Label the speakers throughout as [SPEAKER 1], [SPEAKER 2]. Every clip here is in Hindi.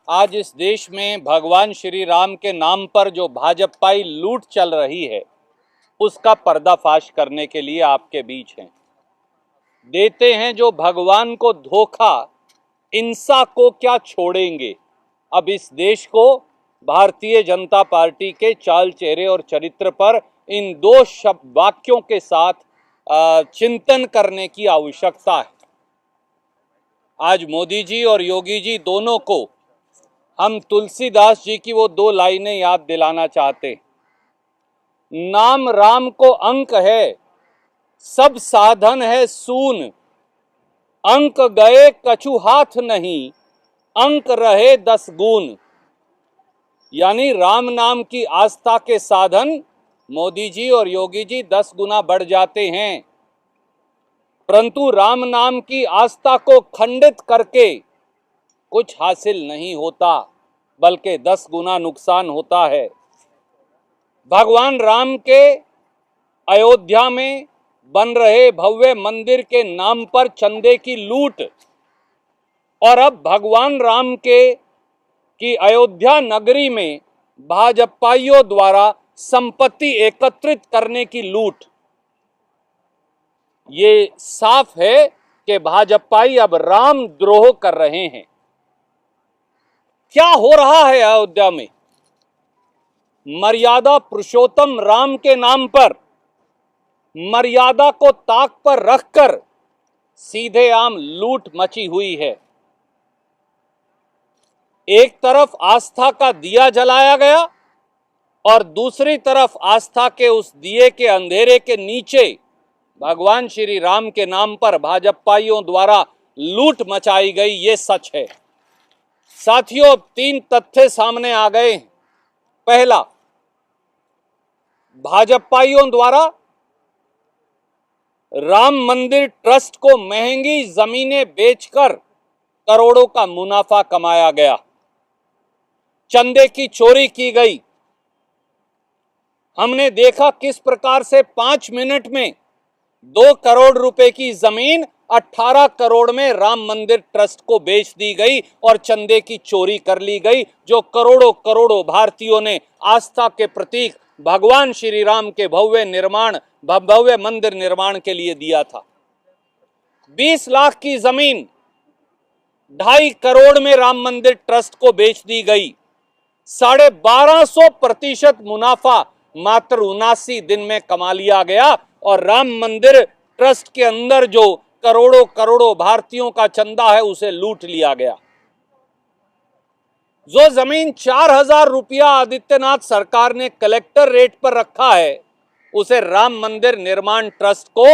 [SPEAKER 1] आज इस देश में भगवान श्री राम के नाम पर जो भाजपाई लूट चल रही है उसका पर्दाफाश करने के लिए आपके बीच हैं। देते हैं जो भगवान को धोखा, इंसा को क्या छोड़ेंगे। अब इस देश को भारतीय जनता पार्टी के चाल चेहरे और चरित्र पर इन दो शब्द वाक्यों के साथ चिंतन करने की आवश्यकता है। आज मोदी जी और योगी जी दोनों को हम तुलसीदास जी की वो दो लाइनें याद दिलाना चाहते हैं। नाम राम को अंक है, सब साधन है सून, अंक गए कछु हाथ नहीं, अंक रहे 10 गुण। यानी राम नाम की आस्था के साधन मोदी जी और योगी जी 10 गुना बढ़ जाते हैं, परंतु राम नाम की आस्था को खंडित करके कुछ हासिल नहीं होता, बल्कि 10 गुना नुकसान होता है। भगवान राम के अयोध्या में बन रहे भव्य मंदिर के नाम पर चंदे की लूट और अब भगवान राम की अयोध्या नगरी में भाजपाइयों द्वारा संपत्ति एकत्रित करने की लूट, ये साफ है कि भाजपाई अब राम द्रोह कर रहे हैं। क्या हो रहा है अयोध्या में? मर्यादा पुरुषोत्तम राम के नाम पर मर्यादा को ताक पर रखकर सीधे आम लूट मची हुई है। एक तरफ आस्था का दिया जलाया गया और दूसरी तरफ आस्था के उस दिए के अंधेरे के नीचे भगवान श्री राम के नाम पर भाजपाइयों द्वारा लूट मचाई गई, ये सच है। साथियों, अब 3 तथ्य सामने आ गए हैं। पहला, भाजपाइयों द्वारा राम मंदिर ट्रस्ट को महंगी जमीनें बेचकर करोड़ों का मुनाफा कमाया गया, चंदे की चोरी की गई। हमने देखा किस प्रकार से 5 मिनट में 2 करोड़ रुपए की जमीन 18 करोड़ में राम मंदिर ट्रस्ट को बेच दी गई और चंदे की चोरी कर ली गई, जो करोड़ों करोड़ों भारतीयों ने आस्था के प्रतीक भगवान श्री राम के भव्य मंदिर निर्माण के लिए दिया था। 20 लाख की जमीन 2.5 करोड़ में राम मंदिर ट्रस्ट को बेच दी गई। 1250% मुनाफा मात्र 79 दिन में कमा लिया गया और राम मंदिर ट्रस्ट के अंदर जो करोड़ों करोड़ों भारतीयों का चंदा है उसे लूट लिया गया। जो जमीन 4000 रुपया आदित्यनाथ सरकार ने कलेक्टर रेट पर रखा है, उसे राम मंदिर निर्माण ट्रस्ट को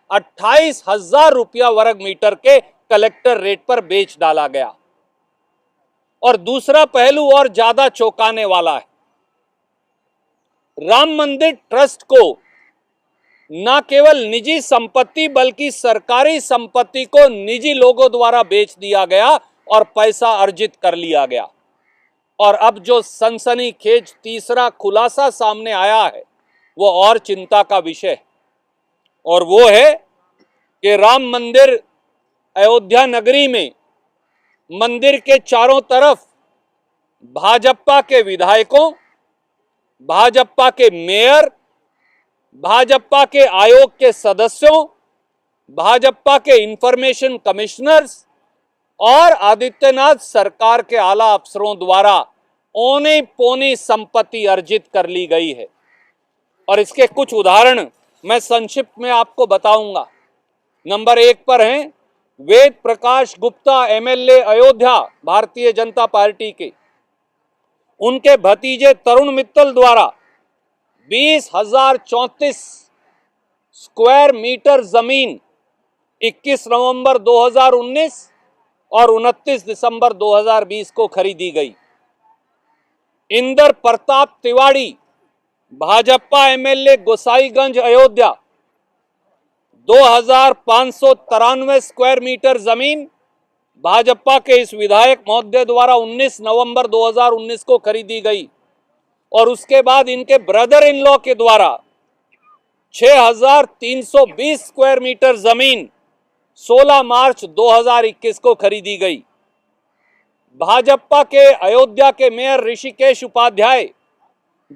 [SPEAKER 1] 28,000 रुपया वर्ग मीटर के कलेक्टर रेट पर बेच डाला गया। और दूसरा पहलू और ज्यादा चौंकाने वाला है। राम मंदिर ट्रस्ट को न केवल निजी संपत्ति बल्कि सरकारी संपत्ति को निजी लोगों द्वारा बेच दिया गया और पैसा अर्जित कर लिया गया। और अब जो सनसनीखेज तीसरा खुलासा सामने आया है वो और चिंता का विषय है, और वो है कि राम मंदिर अयोध्या नगरी में मंदिर के चारों तरफ भाजपा के विधायकों, भाजपा के मेयर, भाजपा के आयोग के सदस्यों, भाजपा के इंफॉर्मेशन कमिश्नर्स और आदित्यनाथ सरकार के आला अफसरों द्वारा औने पौने संपत्ति अर्जित कर ली गई है। और इसके कुछ उदाहरण मैं संक्षिप्त में आपको बताऊंगा। नंबर 1 पर हैं वेद प्रकाश गुप्ता, एमएलए अयोध्या, भारतीय जनता पार्टी के। उनके भतीजे तरुण मित्तल द्वारा 20,034 स्क्वायर मीटर जमीन 21 नवंबर 2019 और 29 दिसंबर 2020 को खरीदी गई। Inder Pratap Tiwari, Bhajpa MLA Gosaiganj Ayodhya, 2593 square metre जमीन भाजपा के इस विधायक महोदय द्वारा 19 नवंबर 2019 को खरीदी गई। और उसके बाद इनके ब्रदर इन लॉ के द्वारा 6320 स्क्वायर मीटर जमीन 16 मार्च 2021 को खरीदी गई। भाजपा के अयोध्या के मेयर ऋषिकेश उपाध्याय,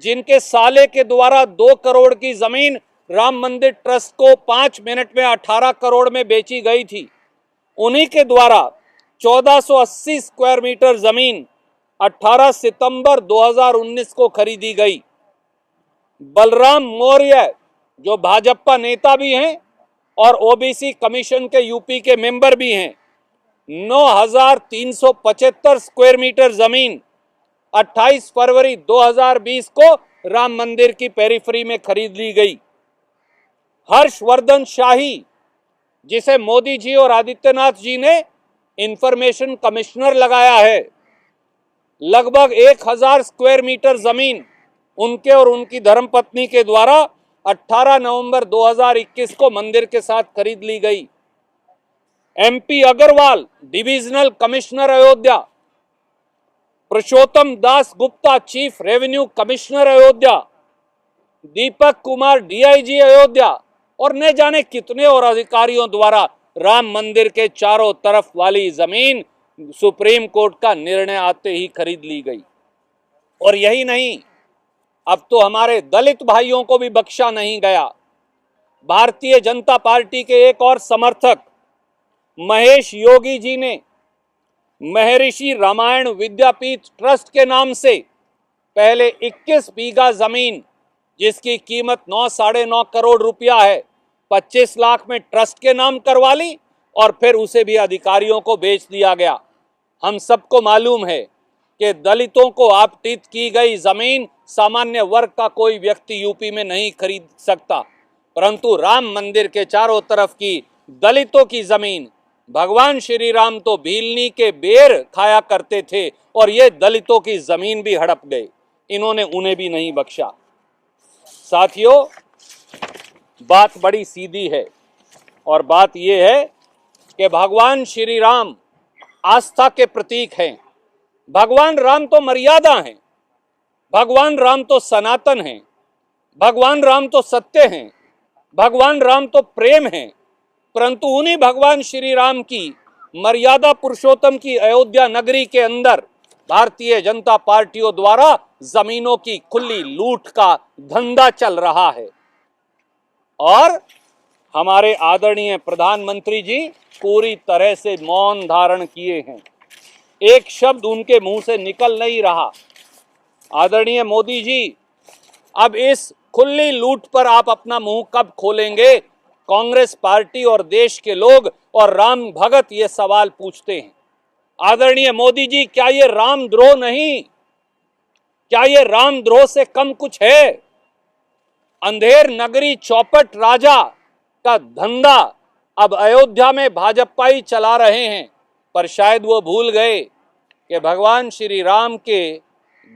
[SPEAKER 1] जिनके साले के द्वारा 2 करोड़ की जमीन राम मंदिर ट्रस्ट को 5 मिनट में 18 करोड़ में बेची गई थी, उन्हीं के द्वारा 1480 स्क्वायर मीटर जमीन 18 सितंबर 2019 को खरीदी गई। बलराम मौर्य, जो भाजपा नेता भी हैं और ओबीसी कमीशन के यूपी के मेंबर भी हैं, 9375 स्क्वायर मीटर जमीन 28 फरवरी 2020 को राम मंदिर की पेरिफेरी में खरीद ली गई। हर्षवर्धन शाही, जिसे मोदी जी और आदित्यनाथ जी ने इंफॉर्मेशन कमिश्नर लगाया है, लगभग 1000 स्क्वायर मीटर जमीन उनके और उनकी धर्मपत्नी के द्वारा 18 नवंबर 2021 को मंदिर के साथ खरीद ली गई। M P Agarwal, divisional commissioner Ayodhya, Purushottam Das Gupta, chief revenue commissioner Ayodhya, Deepak Kumar, DIG Ayodhya और न जाने कितने और अधिकारियों द्वारा राम मंदिर के चारों तरफ वाली जमीन सुप्रीम कोर्ट का निर्णय आते ही खरीद ली गई। और यही नहीं, अब तो हमारे दलित भाइयों को भी बख्शा नहीं गया। भारतीय जनता पार्टी के एक और समर्थक महेश योगी जी ने महर्षि रामायण विद्यापीठ ट्रस्ट के नाम से पहले 21 बीघा जमीन, जिसकी कीमत 9-9.5 करोड़ रुपया है, 25 लाख में ट्रस्ट के नाम करवा ली और फिर उसे भी अधिकारियों को बेच दिया गया। हम सबको मालूम है कि दलितों को आवंटित की गई जमीन सामान्य वर्ग का कोई व्यक्ति यूपी में नहीं खरीद सकता, परंतु राम मंदिर के चारों तरफ की दलितों की जमीन, भगवान श्री राम तो भीलनी के बेर खाया करते थे और ये दलितों की जमीन भी हड़प गए, इन्होंने उन्हें भी नहीं बख्शा। साथियों, बात बड़ी सीधी है और बात यह है कि भगवान श्री राम आस्था के प्रतीक हैं। भगवान राम तो मर्यादा हैं, भगवान राम तो सनातन हैं, भगवान राम तो सत्य हैं, भगवान राम तो प्रेम हैं, परंतु उन्हीं भगवान श्री राम की मर्यादा पुरुषोत्तम की अयोध्या नगरी के अंदर भारतीय जनता पार्टियों द्वारा जमीनों की खुली लूट का धंधा चल रहा है। और हमारे आदरणीय प्रधानमंत्री जी पूरी तरह से मौन धारण किए हैं, एक शब्द उनके मुंह से निकल नहीं रहा। आदरणीय मोदी जी, अब इस खुली लूट पर आप अपना मुंह कब खोलेंगे? कांग्रेस पार्टी और देश के लोग और राम भगत ये सवाल पूछते हैं। आदरणीय मोदी जी, क्या ये रामद्रोह नहीं? क्या ये रामद्रोह से कम कुछ है? अंधेर नगरी चौपट राजा का धंधा अब अयोध्या में भाजपा ही चला रहे हैं, पर शायद वो भूल गए कि भगवान श्री राम के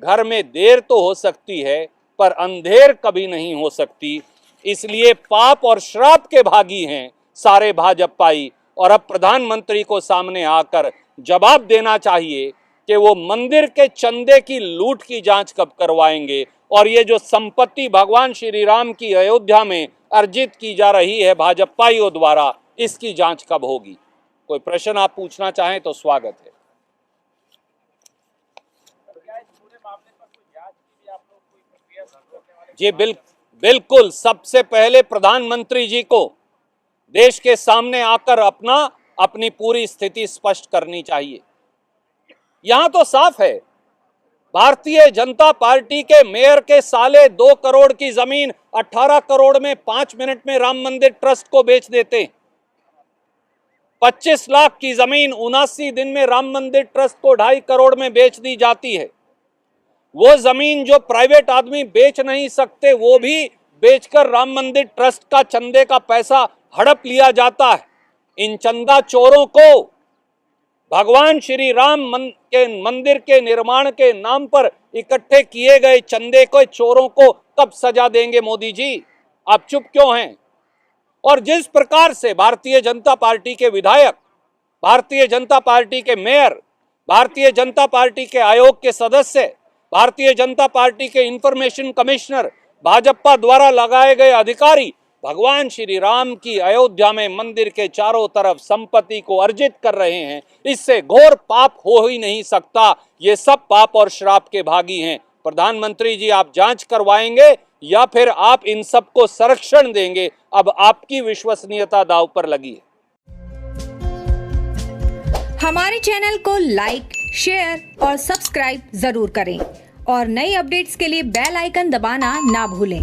[SPEAKER 1] घर में देर तो हो सकती है पर अंधेर कभी नहीं हो सकती। इसलिए पाप और श्राप के भागी हैं सारे भाजपाई, और अब प्रधानमंत्री को सामने आकर जवाब देना चाहिए कि वो मंदिर के चंदे की लूट की जांच कब करवाएंगे और ये जो संपत्ति भगवान श्री राम की अयोध्या में अर्जित की जा रही है भाजपाइयों द्वारा, इसकी जांच कब होगी? कोई प्रश्न आप पूछना चाहें तो स्वागत है। जी बिल्कुल, सबसे पहले प्रधानमंत्री जी को देश के सामने आकर अपनी पूरी स्थिति स्पष्ट करनी चाहिए। यहां तो साफ है, भारतीय जनता पार्टी के मेयर के साले 2 करोड़ की जमीन 18 करोड़ में 5 मिनट में राम मंदिर ट्रस्ट को बेच देते हैं। 25 लाख की जमीन 79 दिन में राम मंदिर ट्रस्ट को 2.5 करोड़ में बेच दी जाती है। वो जमीन जो प्राइवेट आदमी बेच नहीं सकते, वो भी बेचकर राम मंदिर ट्रस्ट का चंदे का पैसा हड़प लिया जाता है। इन चंदा चोरों को भगवान श्री राम के मंदिर के निर्माण के नाम पर इकट्ठे किए गए चंदे को चोरों को कब सजा देंगे मोदी जी? आप चुप क्यों हैं? और जिस प्रकार से भारतीय जनता पार्टी के विधायक, भारतीय जनता पार्टी के मेयर, भारतीय जनता पार्टी के आयोग के सदस्य, भारतीय जनता पार्टी के इंफॉर्मेशन कमिश्नर, भाजपा द्वारा लगाए गए अधिकारी भगवान श्री राम की अयोध्या में मंदिर के चारों तरफ संपत्ति को अर्जित कर रहे हैं, इससे घोर पाप हो ही नहीं सकता। ये सब पाप और श्राप के भागी हैं। प्रधानमंत्री जी, आप जांच करवाएंगे या फिर आप इन सब को संरक्षण देंगे? अब आपकी विश्वसनीयता दांव पर लगी है।
[SPEAKER 2] हमारे चैनल को लाइक, शेयर और सब्सक्राइब जरूर करें और नई अपडेट्स के लिए बेल आइकन दबाना ना भूलें।